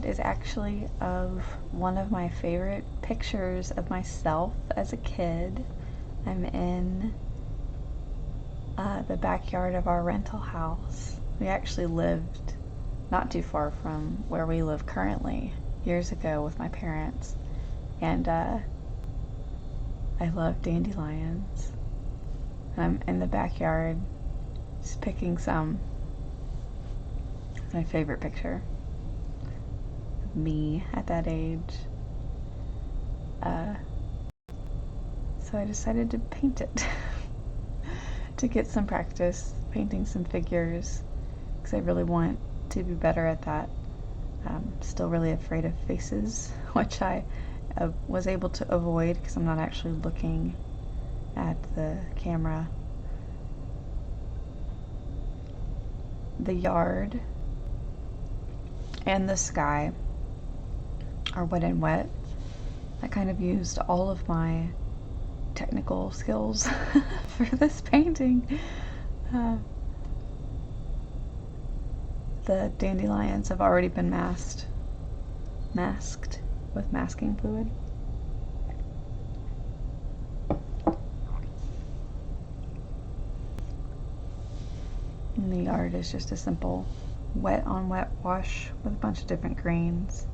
It is actually of one of my favorite pictures of myself as a kid. I'm in the backyard of our rental house. We actually lived not too far from where we live currently years ago with my parents, and I love dandelions. I'm in the backyard just picking some. It's my favorite picture of me at that age. So I decided to paint it to get some practice painting some figures because I really want to be better at that. Still really afraid of faces, which I was able to avoid because I'm not actually looking at the camera. The yard and the sky are wet and wet. I kind of used all of my technical skills for this painting. The dandelions have already been masked with masking fluid. And the yard is just a simple wet on wet wash with a bunch of different greens.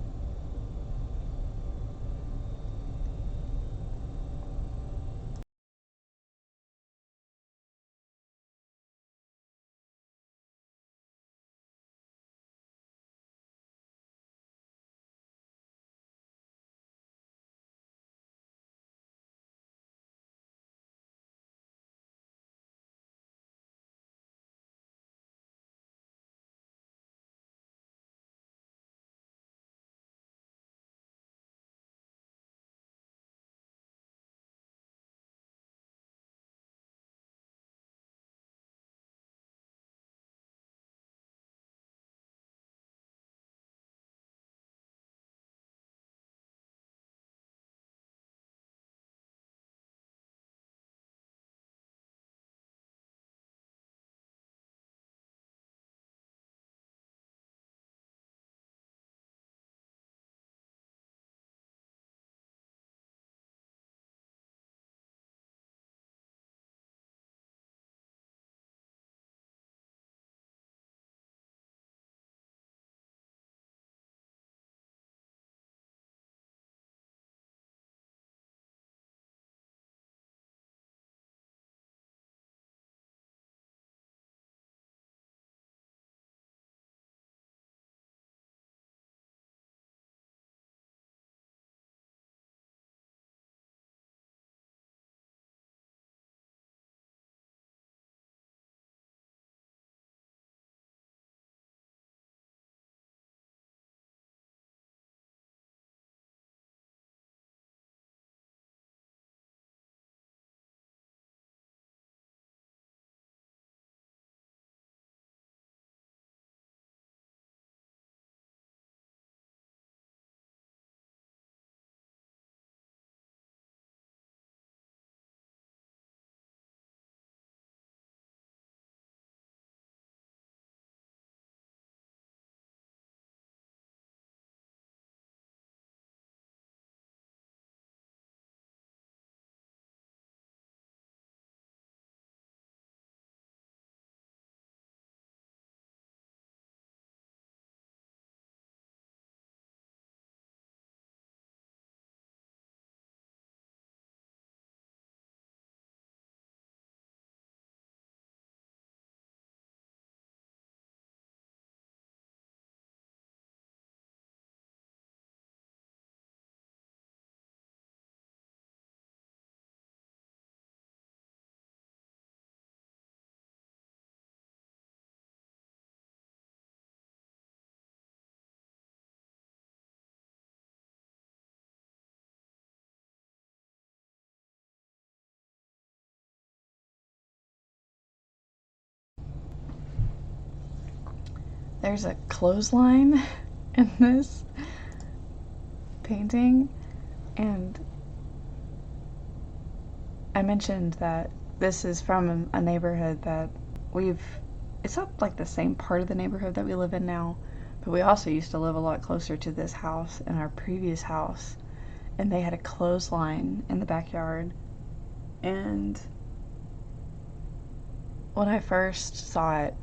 There's a clothesline in this painting, and I mentioned that this is from a neighborhood that it's not like the same part of the neighborhood that we live in now, But we also used to live a lot closer to this house in our previous house, and they had a clothesline in the backyard. And when I first saw it,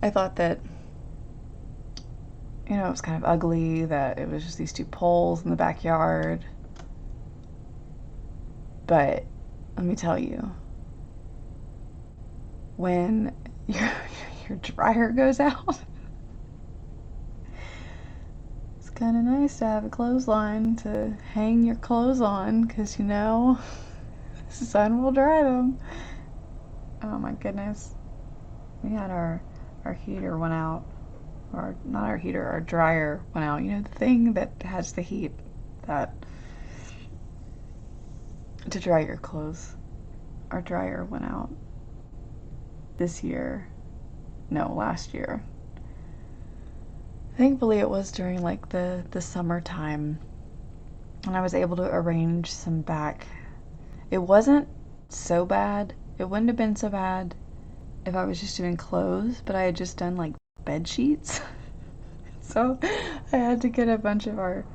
I thought that, you know, it was kind of ugly, that it was just these two poles in the backyard. But let me tell you, when your dryer goes out, it's kind of nice to have a clothesline to hang your clothes on, because, you know, the sun will dry them. Oh my goodness. We had our heater went out. Or not our heater, our dryer went out. You know, the thing that has the heat that to dry your clothes. Our dryer went out this year. No, last year. Thankfully it was during like the summertime, and I was able to arrange some back. It wasn't so bad. It wouldn't have been so bad if I was just doing clothes, but I had just done like bed sheets. So I had to get a bunch of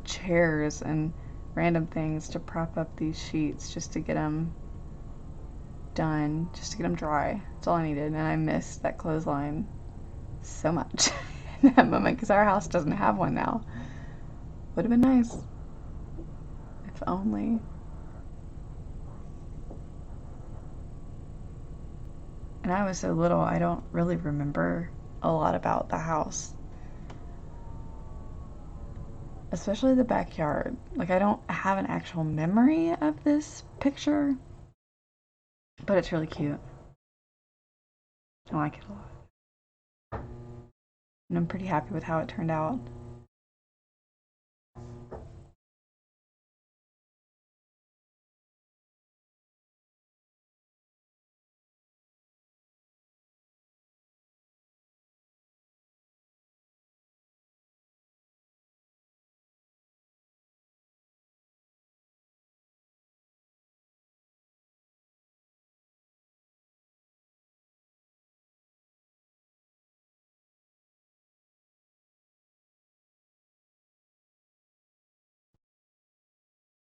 chairs and random things to prop up these sheets just to get them done, just to get them dry. That's all I needed, and I missed that clothesline so much in that moment, because our house doesn't have one now. Would have been nice, if only. And I was so little, I don't really remember a lot about the house. Especially the backyard. Like, I don't have an actual memory of this picture, but it's really cute. I like it a lot. And I'm pretty happy with how it turned out.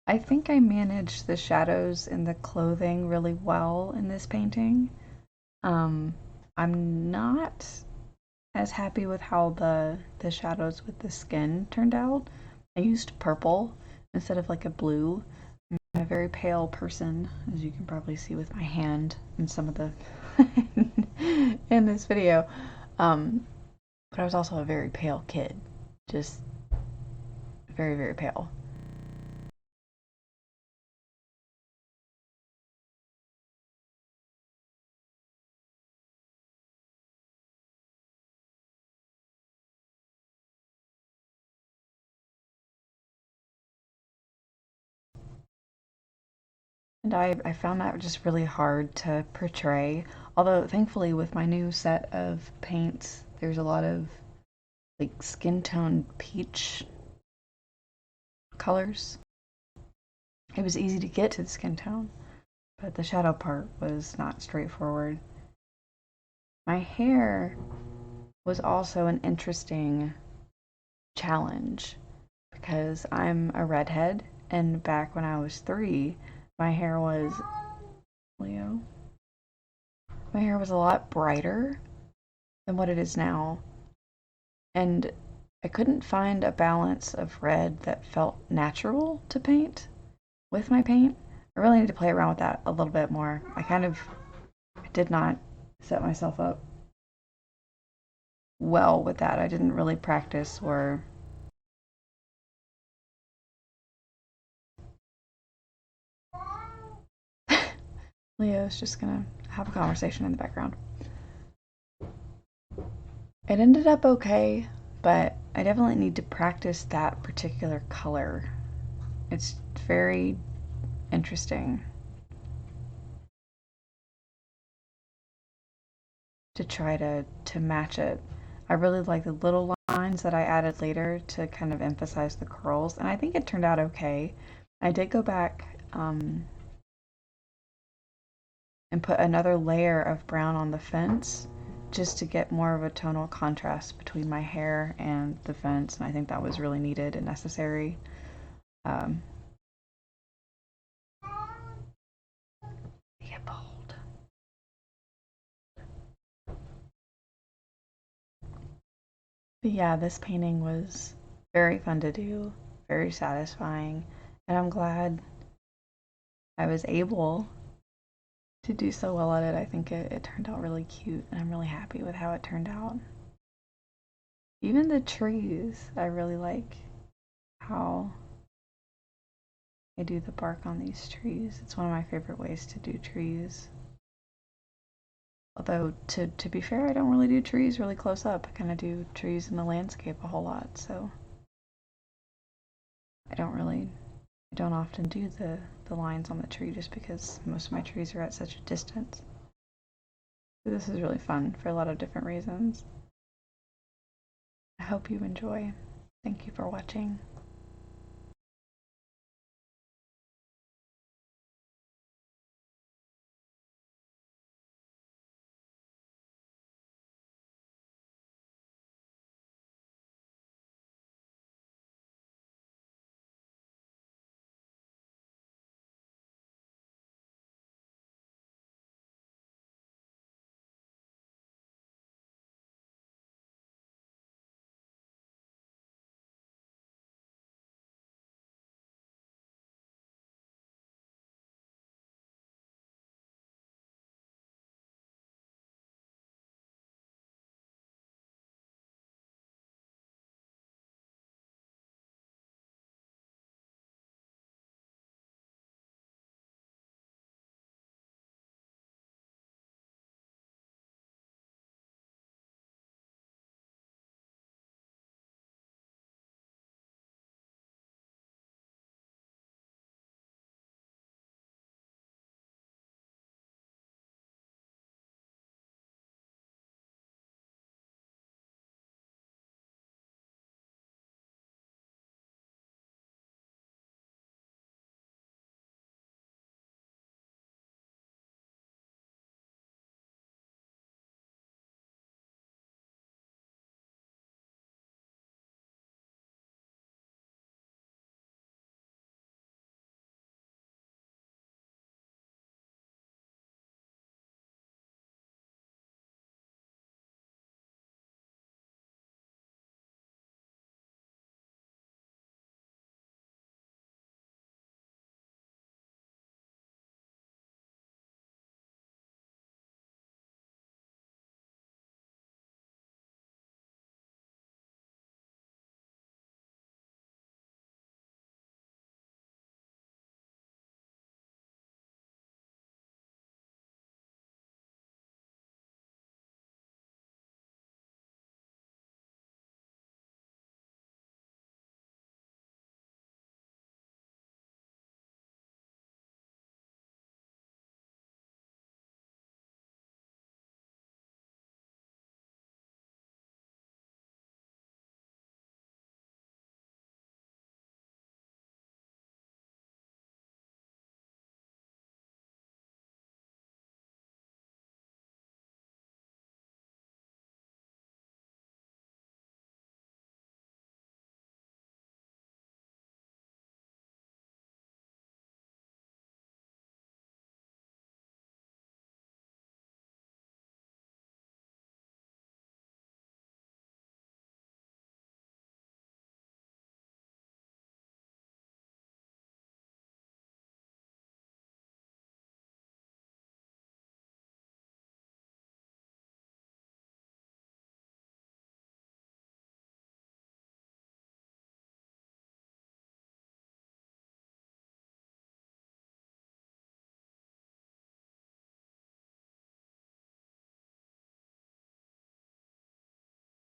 I think I managed the shadows and the clothing really well in this painting. Um, I'm not as happy with how the shadows with the skin turned out. I used purple instead of like a blue. I'm a very pale person, as you can probably see with my hand in some of the in this video. But I was also a very pale kid, just very, very pale. And I found that just really hard to portray. Although, thankfully, with my new set of paints, there's a lot of like skin tone peach colors. It was easy to get to the skin tone, but the shadow part was not straightforward. My hair was also an interesting challenge because I'm a redhead, and back when I was 3, my hair was Leo. My hair was a lot brighter than what it is now, and I couldn't find a balance of red that felt natural to paint with my paint. I really need to play around with that a little bit more. I did not set myself up well with that. I didn't really practice or Leo's just gonna have a conversation in the background. It ended up okay, but I definitely need to practice that particular color. It's very interesting to try to match it. I really like the little lines that I added later to kind of emphasize the curls, and I think it turned out okay. I did go back and put another layer of brown on the fence just to get more of a tonal contrast between my hair and the fence, and I think that was really needed and necessary. Get bold. But yeah, this painting was very fun to do, very satisfying, and I'm glad I was able to do so well at it. I think it turned out really cute, and I'm really happy with how it turned out. Even the trees, I really like how I do the bark on these trees. It's one of my favorite ways to do trees. Although, to be fair, I don't really do trees really close up. I kind of do trees in the landscape a whole lot, so I don't often do the lines on the tree just because most of my trees are at such a distance. So this is really fun for a lot of different reasons. I hope you enjoy. Thank you for watching.